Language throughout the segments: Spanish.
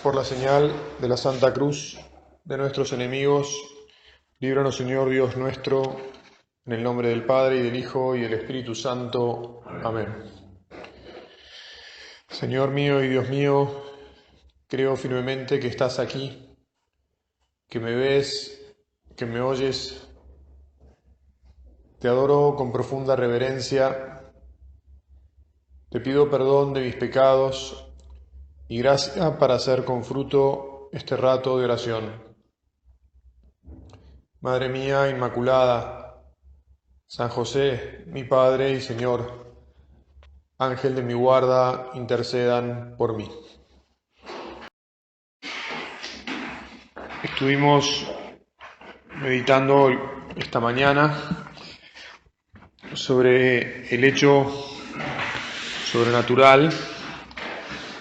Por la señal de la Santa Cruz de nuestros enemigos, líbranos, Señor Dios nuestro, en el nombre del Padre, y del Hijo, y del Espíritu Santo. Amén. Señor mío y Dios mío, creo firmemente que estás aquí, que me ves, que me oyes. Te adoro con profunda reverencia. Te pido perdón de mis pecados y gracia para hacer con fruto este rato de oración. Madre mía Inmaculada, San José, mi Padre y Señor, Ángel de mi guarda, intercedan por mí. Estuvimos meditando esta mañana sobre el hecho sobrenatural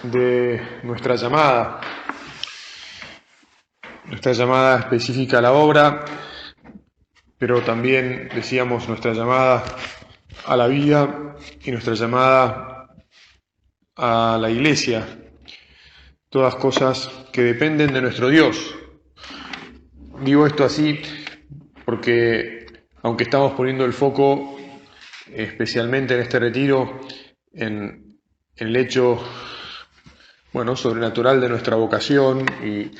de nuestra llamada específica a la obra, pero también decíamos nuestra llamada a la vida y nuestra llamada a la Iglesia, todas cosas que dependen de nuestro Dios. Digo esto así porque, aunque estamos poniendo el foco especialmente en este retiro en el hecho sobrenatural de nuestra vocación y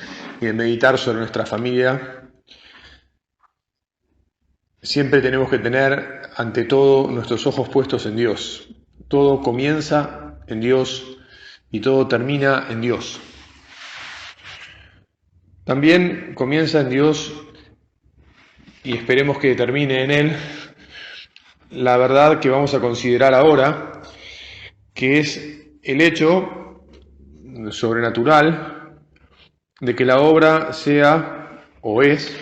en meditar sobre nuestra familia, siempre tenemos que tener ante todo nuestros ojos puestos en Dios. Todo comienza en Dios y todo termina en Dios. También comienza en Dios, y esperemos que termine en Él, la verdad que vamos a considerar ahora, que es el hecho sobrenatural de que la obra sea o es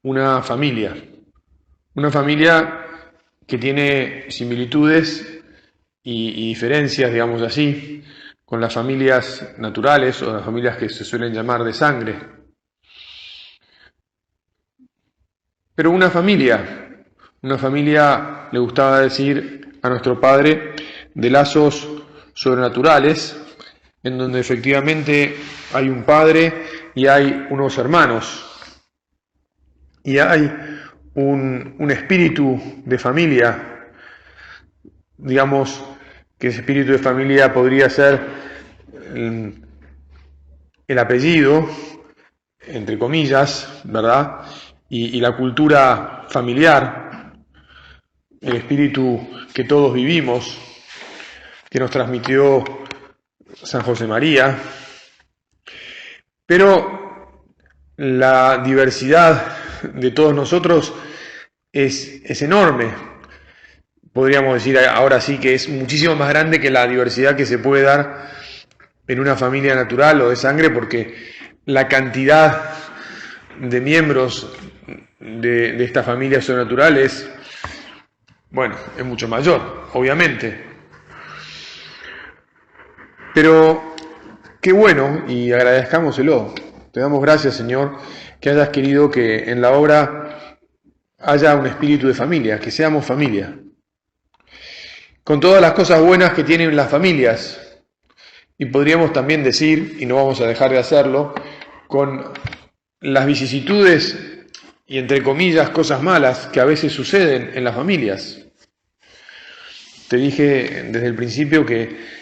una familia que tiene similitudes y diferencias, digamos así, con las familias naturales o las familias que se suelen llamar de sangre. Pero una familia, le gustaba decir a nuestro Padre, de lazos sobrenaturales, en donde efectivamente hay un padre y hay unos hermanos, y hay un espíritu de familia. Digamos que ese espíritu de familia podría ser el apellido, entre comillas, ¿verdad? Y la cultura familiar, el espíritu que todos vivimos, que nos transmitió San José María. Pero la diversidad de todos nosotros es enorme. Podríamos decir ahora sí que es muchísimo más grande que la diversidad que se puede dar en una familia natural o de sangre, porque la cantidad de miembros de esta familia sobrenatural es mucho mayor, obviamente. Pero qué bueno, y agradezcámoselo. Te damos gracias, Señor, que hayas querido que en la obra haya un espíritu de familia, que seamos familia. Con todas las cosas buenas que tienen las familias, y podríamos también decir, y no vamos a dejar de hacerlo, con las vicisitudes y, entre comillas, cosas malas que a veces suceden en las familias. Te dije desde el principio que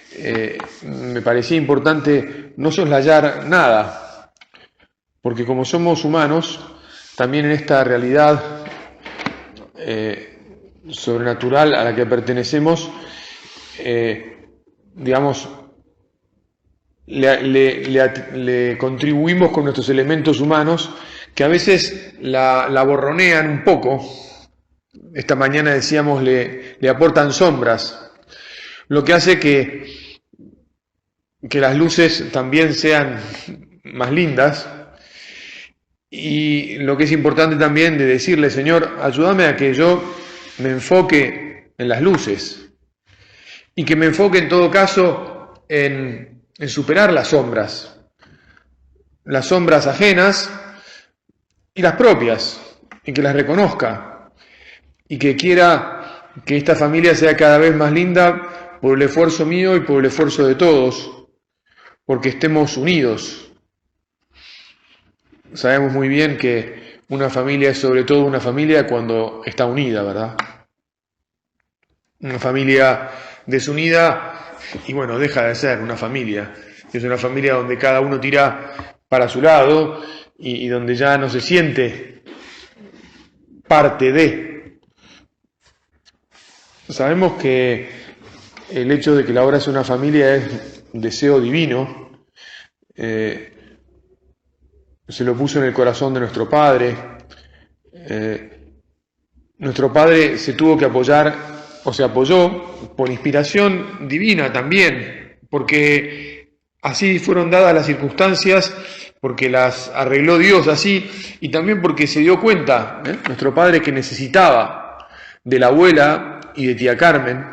me parecía importante no soslayar nada, porque como somos humanos, también en esta realidad sobrenatural a la que pertenecemos, le contribuimos con nuestros elementos humanos, que a veces la borronean un poco. Esta mañana decíamos, le aportan sombras, lo que hace que las luces también sean más lindas. Y lo que es importante también de decirle, Señor, ayúdame a que yo me enfoque en las luces, y que me enfoque en todo caso en superar las sombras ajenas y las propias, y que las reconozca, y que quiera que esta familia sea cada vez más linda por el esfuerzo mío y por el esfuerzo de todos, porque estemos unidos, sabemos muy bien que una familia es sobre todo una familia cuando está unida, ¿verdad? Una familia desunida, y bueno, deja de ser una familia. Es una familia donde cada uno tira para su lado y donde ya no se siente parte de. Sabemos que el hecho de que la obra es una familia es un deseo divino. Se lo puso en el corazón de nuestro Padre. Nuestro Padre se tuvo que apoyar, o se apoyó por inspiración divina también, porque así fueron dadas las circunstancias, porque las arregló Dios así, y también porque se dio cuenta, nuestro Padre, que necesitaba de la abuela y de tía Carmen.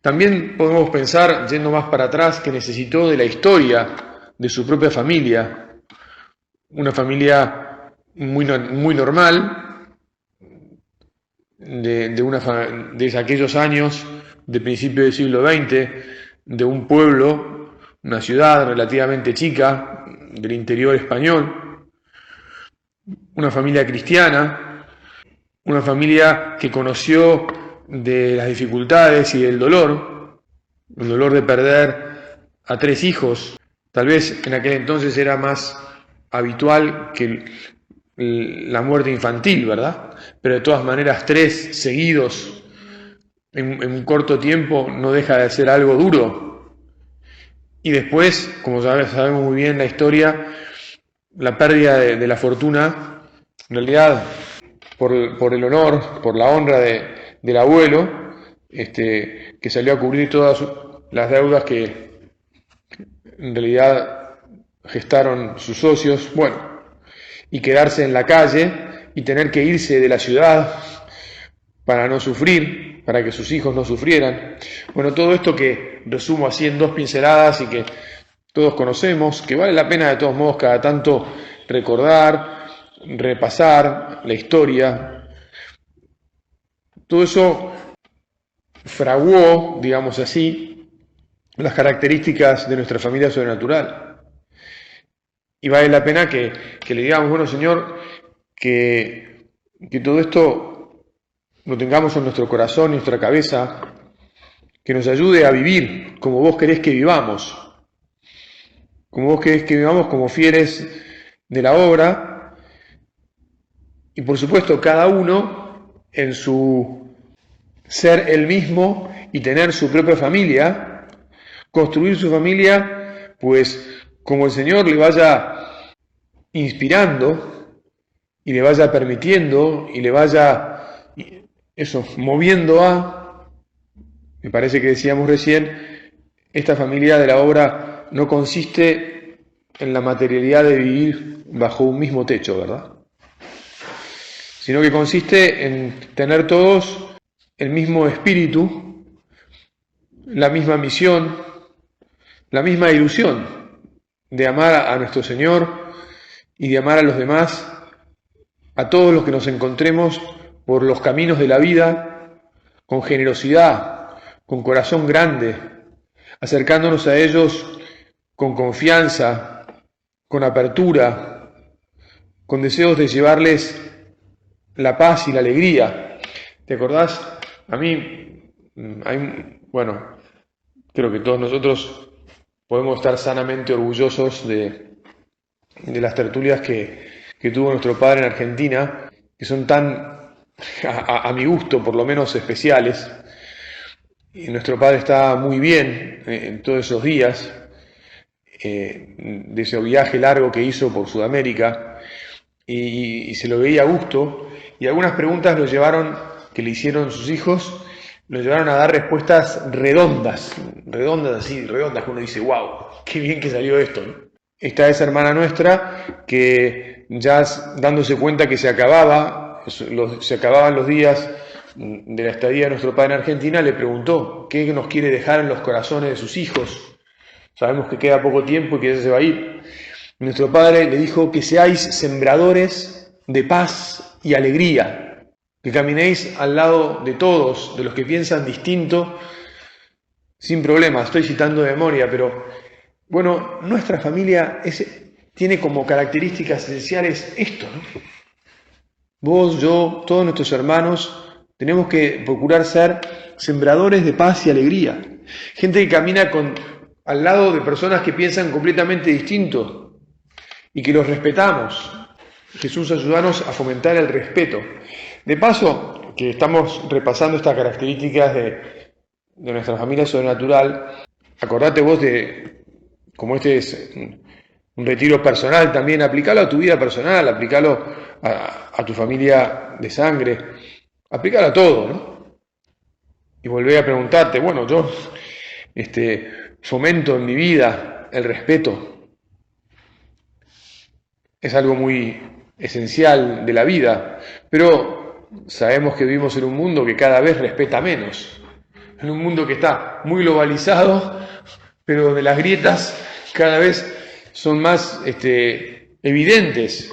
También podemos pensar, yendo más para atrás, que necesitó de la historia de su propia familia, una familia muy normal, de aquellos años, de principio del siglo XX, de un pueblo, una ciudad relativamente chica, del interior español, una familia cristiana, una familia que conoció de las dificultades y del dolor, el dolor de perder a 3 hijos. Tal vez en aquel entonces era más habitual que la muerte infantil, ¿verdad? Pero de todas maneras 3 seguidos en un corto tiempo no deja de ser algo duro. Y después, como sabemos muy bien la historia, la pérdida de la fortuna, en realidad por el honor, por la honra del abuelo, que salió a cubrir todas las deudas que en realidad gestaron sus socios, bueno, y quedarse en la calle y tener que irse de la ciudad para no sufrir, para que sus hijos no sufrieran. Bueno, todo esto que resumo así en 2 pinceladas y que todos conocemos, que vale la pena de todos modos cada tanto recordar, repasar la historia. Todo eso fraguó, digamos así, las características de nuestra familia sobrenatural. Y vale la pena que le digamos, bueno, Señor, que todo esto lo tengamos en nuestro corazón, en nuestra cabeza, que nos ayude a vivir como vos querés que vivamos, como vos querés que vivamos como fieles de la obra, y por supuesto cada uno en su ser el mismo y tener su propia familia, construir su familia, pues como el Señor le vaya inspirando y le vaya permitiendo y le vaya moviendo a, me parece que decíamos recién, esta familia de la obra no consiste en la materialidad de vivir bajo un mismo techo, ¿verdad? Sino que consiste en tener todos el mismo espíritu, la misma misión, la misma ilusión de amar a nuestro Señor y de amar a los demás, a todos los que nos encontremos por los caminos de la vida, con generosidad, con corazón grande, acercándonos a ellos con confianza, con apertura, con deseos de llevarles la paz y la alegría. ¿Te acordás? A mí, bueno, creo que todos nosotros podemos estar sanamente orgullosos de las tertulias que tuvo nuestro padre en Argentina, que son tan, a mi gusto, por lo menos especiales. Y nuestro padre estaba muy bien en todos esos días, de ese viaje largo que hizo por Sudamérica, y se lo veía a gusto, y algunas preguntas que le hicieron sus hijos, lo llevaron a dar respuestas redondas, que uno dice, wow, qué bien que salió esto, ¿no? Está esa hermana nuestra que ya dándose cuenta que se acababan los días de la estadía de nuestro padre en Argentina, le preguntó qué nos quiere dejar en los corazones de sus hijos. Sabemos que queda poco tiempo y que ya se va a ir. Nuestro padre le dijo que seáis sembradores de paz y alegría, que caminéis al lado de todos, de los que piensan distinto, sin problema. Estoy citando de memoria, pero bueno, nuestra familia es tiene como características esenciales esto, ¿no? Vos, yo, todos nuestros hermanos, tenemos que procurar ser sembradores de paz y alegría. Gente que camina al lado de personas que piensan completamente distinto y que los respetamos. Jesús, ayúdanos a fomentar el respeto. De paso, que estamos repasando estas características de nuestra familia sobrenatural, acordate vos de, como este es un retiro personal también, aplicalo a tu vida personal, aplicalo a tu familia de sangre, aplicalo a todo, ¿no? Y volver a preguntarte, bueno, yo fomento en mi vida el respeto. Es algo muy esencial de la vida, pero sabemos que vivimos en un mundo que cada vez respeta menos, en un mundo que está muy globalizado, pero donde las grietas cada vez son más evidentes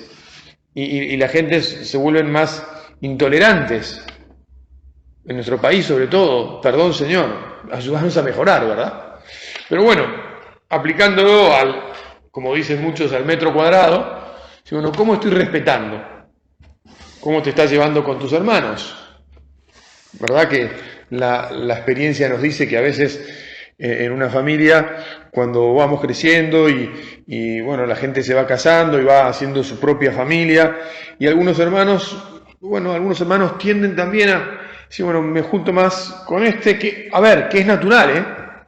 y la gente se vuelven más intolerantes. En nuestro país, sobre todo, perdón Señor, ayúdanos a mejorar, ¿verdad? Pero bueno, aplicándolo como dicen muchos, al metro cuadrado, bueno, ¿cómo estoy respetando? ¿Cómo te estás llevando con tus hermanos? ¿Verdad que la experiencia nos dice que a veces en una familia, cuando vamos creciendo y bueno, la gente se va casando y va haciendo su propia familia, y algunos hermanos tienden también a decir, bueno, me junto más con que es natural,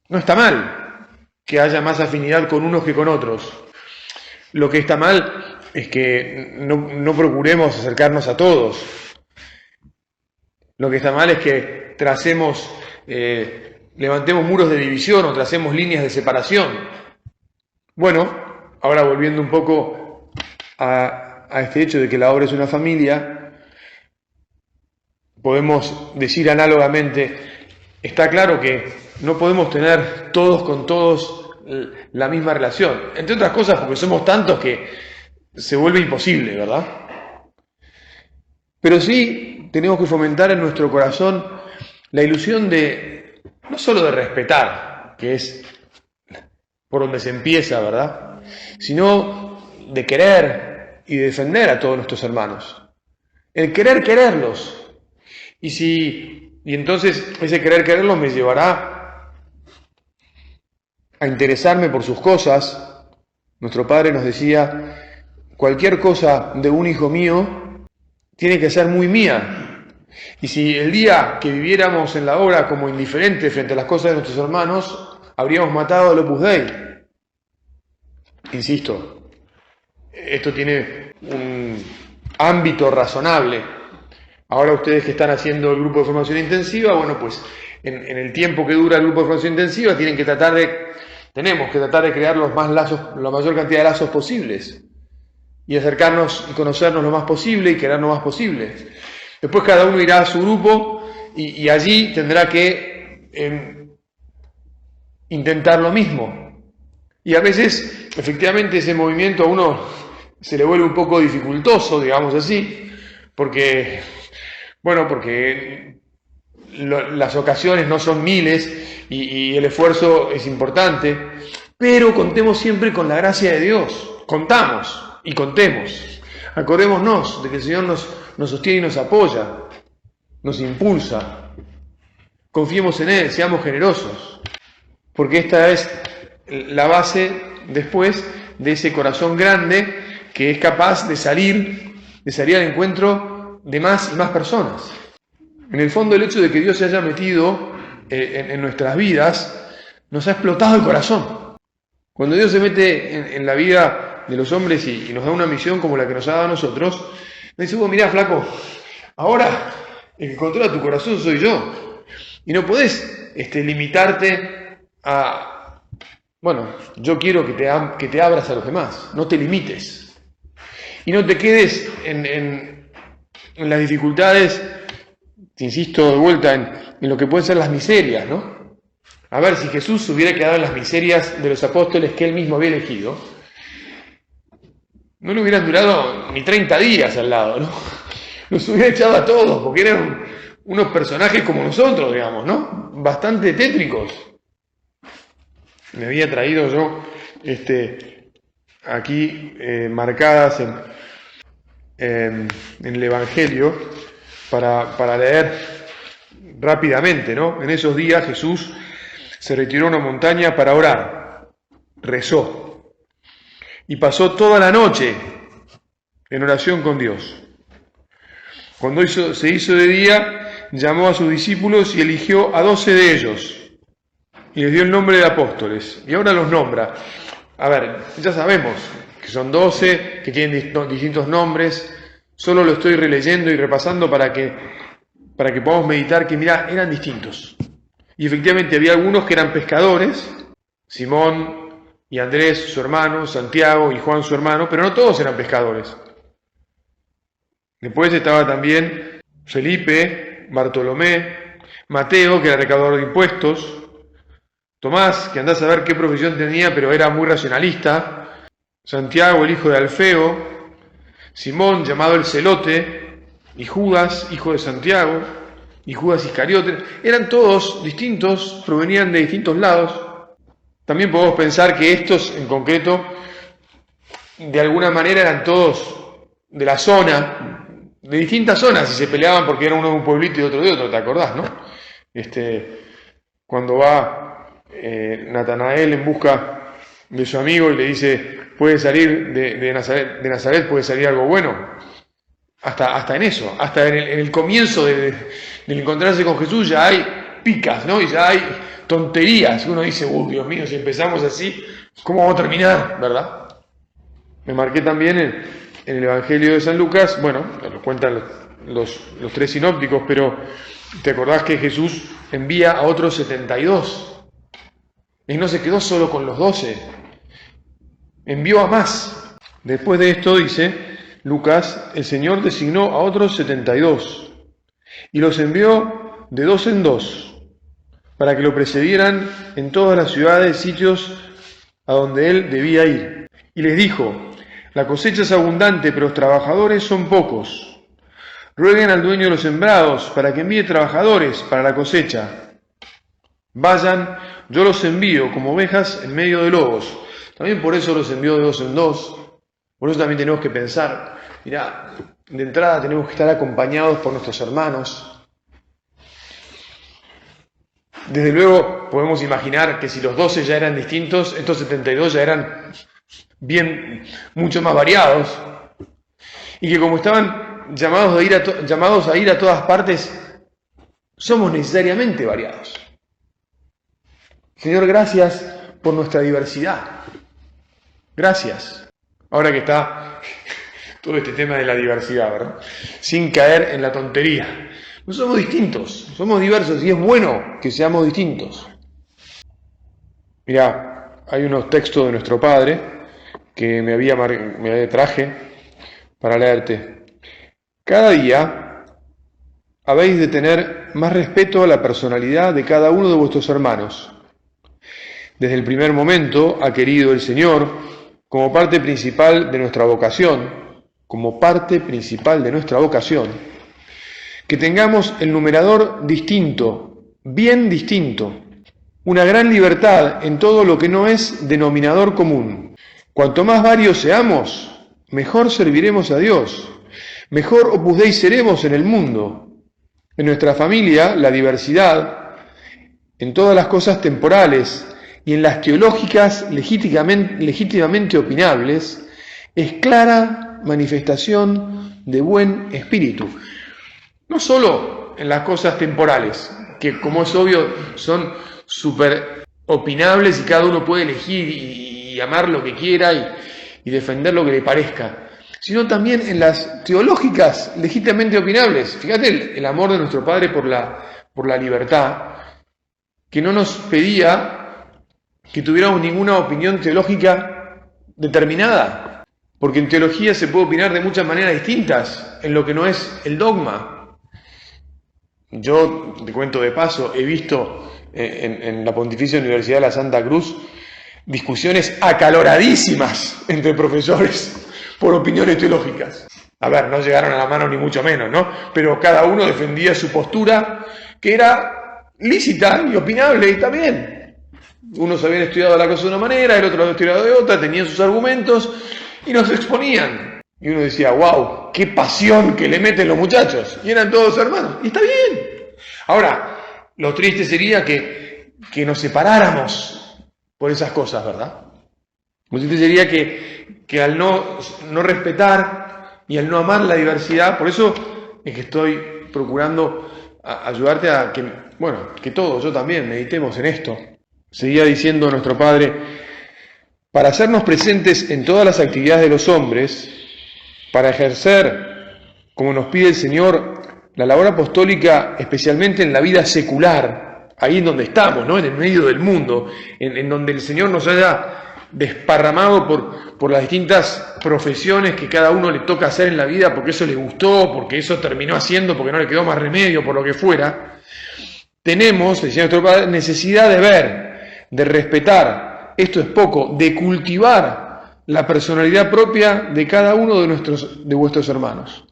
no está mal que haya más afinidad con unos que con otros. Lo que está mal es que no procuremos acercarnos a todos. Lo que está mal es que levantemos muros de división o tracemos líneas de separación. Bueno, ahora volviendo un poco a este hecho de que la obra es una familia, podemos decir análogamente, está claro que no podemos tener todos con todos la misma relación, entre otras cosas porque somos tantos que se vuelve imposible, ¿verdad? Pero sí tenemos que fomentar en nuestro corazón la ilusión no solo de respetar, que es por donde se empieza, ¿verdad? Sino de querer y de defender a todos nuestros hermanos. El quererlos. Y entonces ese quererlos me llevará a interesarme por sus cosas. Nuestro padre nos decía, cualquier cosa de un hijo mío tiene que ser muy mía. Y si el día que viviéramos en la obra como indiferentes frente a las cosas de nuestros hermanos, habríamos matado al Opus Dei. Insisto, esto tiene un ámbito razonable. Ahora ustedes que están haciendo el grupo de formación intensiva, bueno, pues en el tiempo que dura el grupo de formación intensiva tenemos que tratar de crear la mayor cantidad de lazos posibles y acercarnos y conocernos lo más posible y querernos lo más posible. Después cada uno irá a su grupo y allí tendrá que intentar lo mismo. Y a veces, efectivamente, ese movimiento a uno se le vuelve un poco dificultoso, digamos así, porque las ocasiones no son miles y el esfuerzo es importante, pero contemos siempre con la gracia de Dios. Contamos y contemos. Acordémonos de que el Señor nos sostiene y nos apoya, nos impulsa. Confiemos en Él, seamos generosos, porque esta es la base después de ese corazón grande que es capaz de salir al encuentro de más y más personas. En el fondo, el hecho de que Dios se haya metido en nuestras vidas nos ha explotado el corazón. Cuando Dios se mete en la vida de los hombres y nos da una misión como la que nos ha dado a nosotros, nos dice, mirá, flaco, ahora el que controla tu corazón soy yo. Y no podés limitarte a, yo quiero que te abras a los demás, no te limites. Y no te quedes en las dificultades, te insisto de vuelta, en lo que pueden ser las miserias, ¿no? A ver, si Jesús se hubiera quedado en las miserias de los apóstoles que Él mismo había elegido, no le hubieran durado ni 30 días al lado, ¿no? Los hubiera echado a todos, porque eran unos personajes como nosotros, digamos, ¿no? Bastante tétricos. Me había traído yo aquí marcadas en el Evangelio para leer rápidamente, ¿no? En esos días Jesús se retiró a una montaña para orar, rezó y pasó toda la noche en oración con Dios. Cuando se hizo de día, llamó a sus discípulos y eligió a 12 de ellos y les dio el nombre de apóstoles. Y ahora los nombra. A ver, ya sabemos que son 12, que tienen distintos nombres. Solo lo estoy releyendo y repasando para que podamos meditar que, mirá, eran distintos. Y efectivamente había algunos que eran pescadores, Simón y Andrés, su hermano, Santiago y Juan, su hermano, pero no todos eran pescadores. Después estaba también Felipe, Bartolomé, Mateo, que era recaudador de impuestos, Tomás, que andás a ver qué profesión tenía, pero era muy racionalista, Santiago, el hijo de Alfeo, Simón, llamado el Celote, y Judas, hijo de Santiago, y Judas Iscariote. Eran todos distintos, provenían de distintos lados. También podemos pensar que estos, en concreto, de alguna manera eran todos de la zona, de distintas zonas, y se peleaban porque era uno de un pueblito y otro de otro, ¿te acordás, no? Cuando va Natanael en busca de su amigo y le dice, puede salir de Nazaret puede salir algo bueno. Hasta en eso, hasta en el comienzo del encontrarse con Jesús ya hay picas, ¿no? Y ya hay tonterías. Uno dice, Dios mío, si empezamos así, ¿cómo vamos a terminar? ¿Verdad? Me marqué también en el Evangelio de San Lucas, bueno, lo cuentan los tres sinópticos, pero ¿te acordás que Jesús envía a otros 72? Y no se quedó solo con los 12, envió a más. Después de esto, dice Lucas, el Señor designó a otros 72 y los envió de 2 en 2 para que lo precedieran en todas las ciudades, sitios a donde él debía ir. Y les dijo, la cosecha es abundante, pero los trabajadores son pocos. Rueguen al dueño de los sembrados para que envíe trabajadores para la cosecha. Vayan, yo los envío como ovejas en medio de lobos. También por eso los envió de 2 en 2. Por eso también tenemos que pensar, mirá, de entrada tenemos que estar acompañados por nuestros hermanos. Desde luego podemos imaginar que si los 12 ya eran distintos, estos 72 ya eran mucho más variados. Y que como estaban llamados a ir a todas partes, somos necesariamente variados. Señor, gracias por nuestra diversidad. Gracias. Ahora que está todo este tema de la diversidad, ¿verdad? Sin caer en la tontería. No somos distintos, somos diversos y es bueno que seamos distintos. Mirá, hay unos textos de nuestro Padre que me traje para leerte. Cada día habéis de tener más respeto a la personalidad de cada uno de vuestros hermanos. Desde el primer momento ha querido el Señor, como parte principal de nuestra vocación, que tengamos el numerador distinto, bien distinto, una gran libertad en todo lo que no es denominador común. Cuanto más varios seamos, mejor serviremos a Dios, mejor Opus Dei seremos en el mundo. En nuestra familia, la diversidad, en todas las cosas temporales y en las teológicas legítimamente opinables, es clara manifestación de buen espíritu. No solo en las cosas temporales, que como es obvio son súper opinables y cada uno puede elegir y amar lo que quiera y defender lo que le parezca, sino también en las teológicas legítimamente opinables. Fíjate el amor de nuestro Padre por la libertad, que no nos pedía que tuviéramos ninguna opinión teológica determinada, porque en teología se puede opinar de muchas maneras distintas en lo que no es el dogma. Yo, te cuento de paso, he visto en la Pontificia Universidad de la Santa Cruz discusiones acaloradísimas entre profesores por opiniones teológicas. A ver, no llegaron a la mano ni mucho menos, ¿no? Pero cada uno defendía su postura, que era lícita y opinable, y está bien. Unos habían estudiado la cosa de una manera, el otro lo había estudiado de otra, tenían sus argumentos y nos exponían. Y uno decía, wow, qué pasión que le meten los muchachos. Y eran todos hermanos. Y está bien. Ahora, lo triste sería que nos separáramos por esas cosas, ¿verdad? Lo triste sería que al no respetar y al no amar la diversidad, por eso es que estoy procurando ayudarte a que todos, yo también, meditemos en esto. Seguía diciendo nuestro Padre, para hacernos presentes en todas las actividades de los hombres, para ejercer, como nos pide el Señor, la labor apostólica, especialmente en la vida secular, ahí en donde estamos, ¿no? En el medio del mundo, en donde el Señor nos haya desparramado por las distintas profesiones que cada uno le toca hacer en la vida, porque eso le gustó, porque eso terminó haciendo, porque no le quedó más remedio, por lo que fuera. Tenemos, decía nuestro Padre, necesidad de ver, de respetar, esto es poco, de cultivar la personalidad propia de cada uno de vuestros hermanos.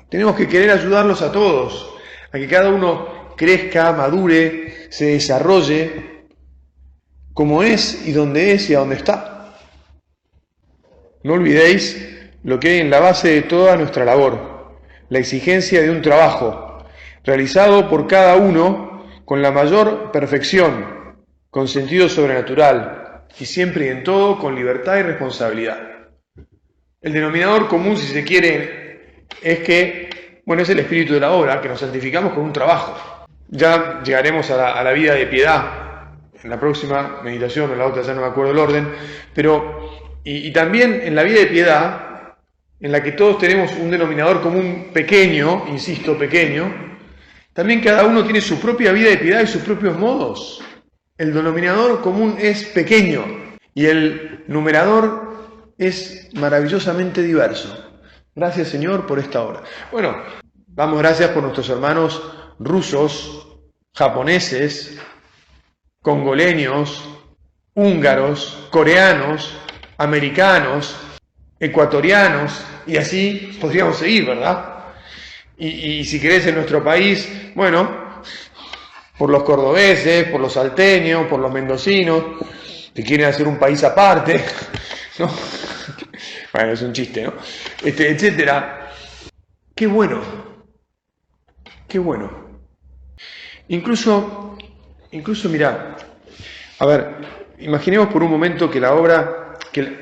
Tenemos que querer ayudarlos a todos, a que cada uno crezca, madure, se desarrolle, como es y donde es y a donde está. No olvidéis lo que hay en la base de toda nuestra labor, la exigencia de un trabajo realizado por cada uno con la mayor perfección, con sentido sobrenatural y siempre y en todo con libertad y responsabilidad. El denominador común, si se quiere, es que, es el espíritu de la obra, que nos santificamos con un trabajo. Ya llegaremos a la vida de piedad en la próxima meditación, en la otra ya no me acuerdo el orden, pero y también en la vida de piedad, en la que todos tenemos un denominador común pequeño, insisto, pequeño, también cada uno tiene su propia vida de piedad y sus propios modos. El denominador común es pequeño y el numerador es maravillosamente diverso. Gracias, Señor, por esta obra. Damos gracias por nuestros hermanos rusos, japoneses, congoleños, húngaros, coreanos, americanos, ecuatorianos, y así podríamos seguir, ¿verdad? Y si querés en nuestro país, por los cordobeses, por los salteños, por los mendocinos, que quieren hacer un país aparte, ¿no? Es un chiste, ¿no? Etcétera. Qué bueno. Incluso mirá, imaginemos por un momento que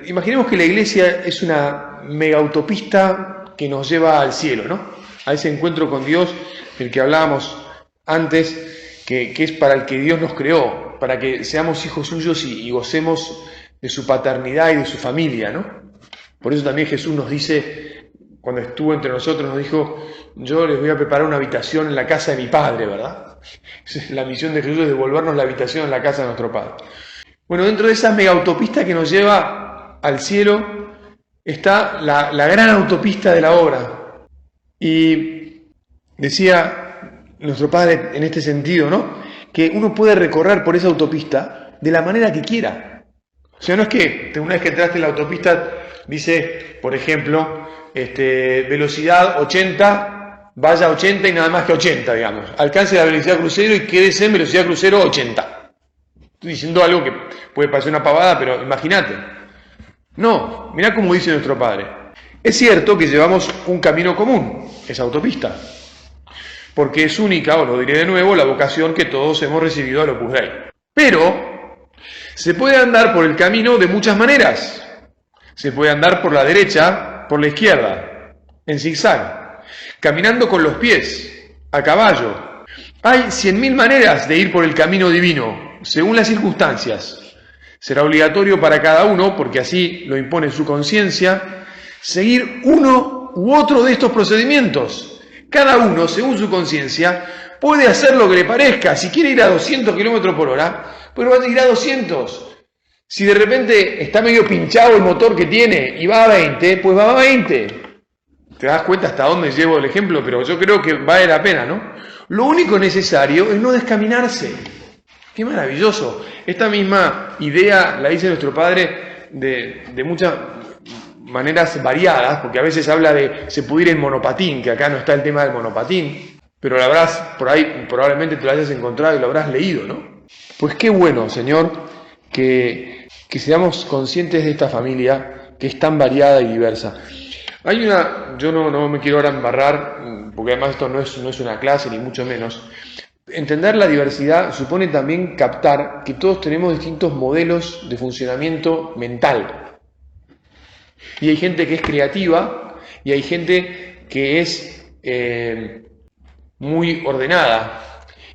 imaginemos que la iglesia es una mega autopista que nos lleva al cielo, ¿no? A ese encuentro con Dios del que hablábamos antes, que es para el que Dios nos creó, para que seamos hijos suyos y gocemos de su paternidad y de su familia, ¿no? Por eso también Jesús nos dice, cuando estuvo entre nosotros, nos dijo, yo les voy a preparar una habitación en la casa de mi Padre, ¿verdad? La misión de Jesús es devolvernos la habitación en la casa de nuestro Padre. Dentro de esa mega autopista que nos lleva al cielo está la gran autopista de la obra. Y decía nuestro Padre en este sentido, ¿no? Que uno puede recorrer por esa autopista de la manera que quiera. O sea, no es que una vez que entraste en la autopista dice, por ejemplo, velocidad 80, vaya a 80 y nada más que 80, digamos. Alcance la velocidad crucero y quédese en velocidad crucero 80. Estoy diciendo algo que puede parecer una pavada, pero imagínate. No, mirá cómo dice nuestro Padre. Es cierto que llevamos un camino común, esa autopista, porque es única, os lo diré de nuevo, la vocación que todos hemos recibido al Opus Dei. Pero se puede andar por el camino de muchas maneras. Se puede andar por la derecha, por la izquierda, en zigzag, caminando con los pies, a caballo. Hay 100.000 maneras de ir por el camino divino, según las circunstancias. Será obligatorio para cada uno, porque así lo impone su conciencia, seguir uno u otro de estos procedimientos. Cada uno, según su conciencia, puede hacer lo que le parezca. Si quiere ir a 200 km por hora, pues va a ir a 200. Si de repente está medio pinchado el motor que tiene y va a 20, pues va a 20. Te das cuenta hasta dónde llevo el ejemplo, pero yo creo que vale la pena, ¿no? Lo único necesario es no descaminarse. ¡Qué maravilloso! Esta misma idea la dice nuestro Padre de muchas maneras variadas, porque a veces habla de se puede ir en monopatín, que acá no está el tema del monopatín, pero lo habrás, por ahí probablemente te lo hayas encontrado y lo habrás leído, ¿no? Pues qué bueno, Señor, que seamos conscientes de esta familia que es tan variada y diversa. Yo no me quiero ahora embarrar, porque además esto no es una clase, ni mucho menos. Entender la diversidad supone también captar que todos tenemos distintos modelos de funcionamiento mental. Y hay gente que es creativa y hay gente que es muy ordenada.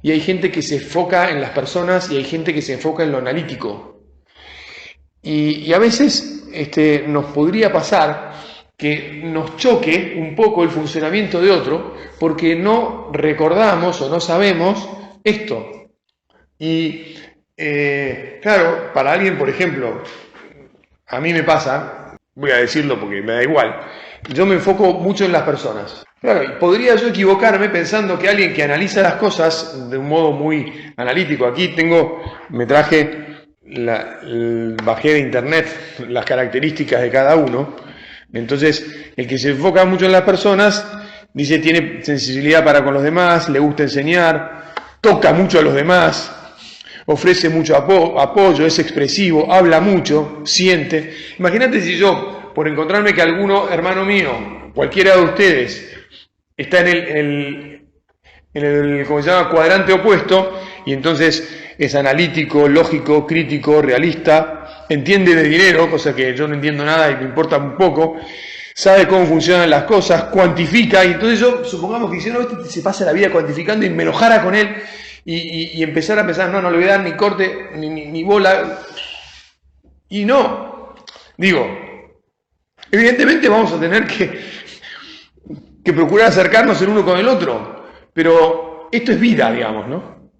Y hay gente que se enfoca en las personas y hay gente que se enfoca en lo analítico. Y a veces nos podría pasar que nos choque un poco el funcionamiento de otro porque no recordamos o no sabemos esto. Y claro, para alguien, por ejemplo, a mí me pasa, voy a decirlo porque me da igual, yo me enfoco mucho en las personas. Claro, y podría yo equivocarme pensando que alguien que analiza las cosas de un modo muy analítico, bajé de internet las características de cada uno, entonces el que se enfoca mucho en las personas, dice tiene sensibilidad para con los demás, le gusta enseñar, toca mucho a los demás, ofrece mucho apoyo, es expresivo, habla mucho, siente. Imagínate si yo, por encontrarme que alguno, hermano mío, cualquiera de ustedes, está en el ¿cómo se llama?, cuadrante opuesto, y entonces es analítico, lógico, crítico, realista, entiende de dinero, cosa que yo no entiendo nada y me importa un poco, sabe cómo funcionan las cosas, cuantifica, y entonces yo, supongamos que si no, se pasa la vida cuantificando y me enojara con él, y empezar a pensar, no le voy a dar ni corte, ni bola, y no, digo, evidentemente vamos a tener que procurar acercarnos el uno con el otro, pero esto es vida, digamos, ¿no?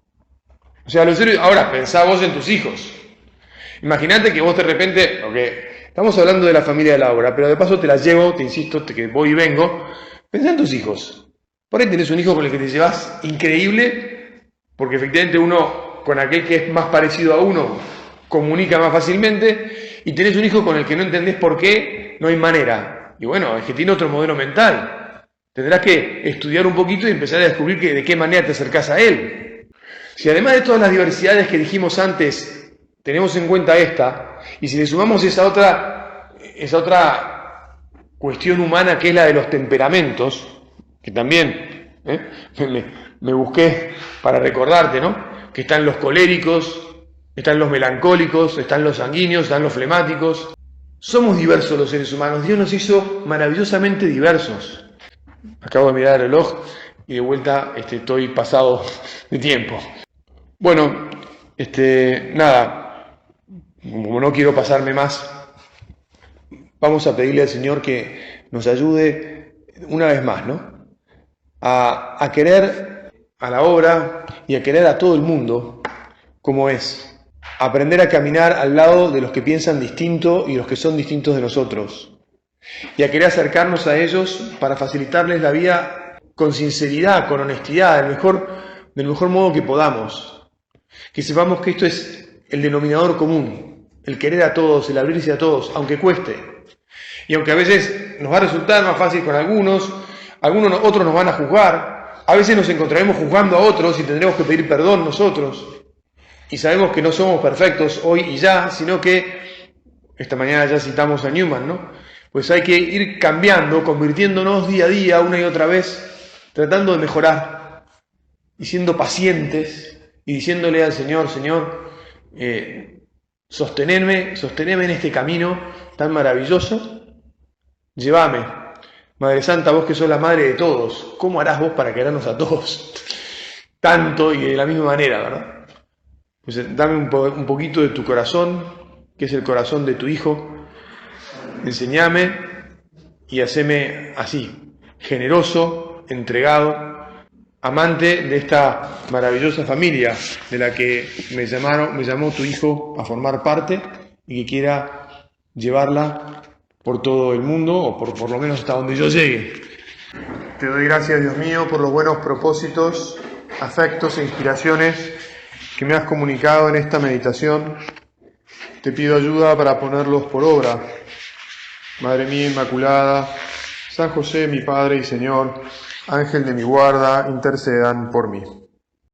O sea, ahora pensá vos en tus hijos. Imagínate que vos de repente, estamos hablando de la familia de Laura, pero de paso te la llevo, te insisto, que voy y vengo. Pensá en tus hijos. Por ahí tenés un hijo con el que te llevas increíble, porque efectivamente uno, con aquel que es más parecido a uno, comunica más fácilmente, y tenés un hijo con el que no entendés por qué, no hay manera. Y bueno, es que tiene otro modelo mental. Tendrás que estudiar un poquito y empezar a descubrir de qué manera te acercás a él. Si además de todas las diversidades que dijimos antes, tenemos en cuenta esta, y si le sumamos esa otra cuestión humana que es la de los temperamentos, que también me busqué para recordarte, ¿no? Que están los coléricos, están los melancólicos, están los sanguíneos, están los flemáticos. Somos diversos los seres humanos, Dios nos hizo maravillosamente diversos. Acabo de mirar el reloj y de vuelta estoy pasado de tiempo. Bueno, nada, como no quiero pasarme más, vamos a pedirle al Señor que nos ayude una vez más, ¿no? A querer a la obra y a querer a todo el mundo como es. Aprender a caminar al lado de los que piensan distinto y los que son distintos de nosotros. Y a querer acercarnos a ellos para facilitarles la vida con sinceridad, con honestidad, del mejor modo que podamos. Que sepamos que esto es el denominador común, el querer a todos, el abrirse a todos, aunque cueste. Y aunque a veces nos va a resultar más fácil con otros nos van a juzgar, a veces nos encontraremos juzgando a otros y tendremos que pedir perdón nosotros. Y sabemos que no somos perfectos hoy y ya, sino que, esta mañana ya citamos a Newman, ¿no? Pues hay que ir cambiando, convirtiéndonos día a día, una y otra vez, tratando de mejorar y siendo pacientes y diciéndole al Señor, sostenerme en este camino tan maravilloso, llévame. Madre Santa, vos que sos la madre de todos, ¿cómo harás vos para querernos a todos tanto y de la misma manera, verdad? Pues dame un poquito de tu corazón, que es el corazón de tu Hijo, enséñame y haceme así, generoso, entregado, amante de esta maravillosa familia de la que me llamó tu Hijo a formar parte y que quiera llevarla por todo el mundo o por lo menos hasta donde yo llegue. Te doy gracias, Dios mío, por los buenos propósitos, afectos e inspiraciones que me has comunicado en esta meditación. Te pido ayuda para ponerlos por obra. Madre mía Inmaculada, San José, mi Padre y Señor, Ángel de mi guarda, intercedan por mí.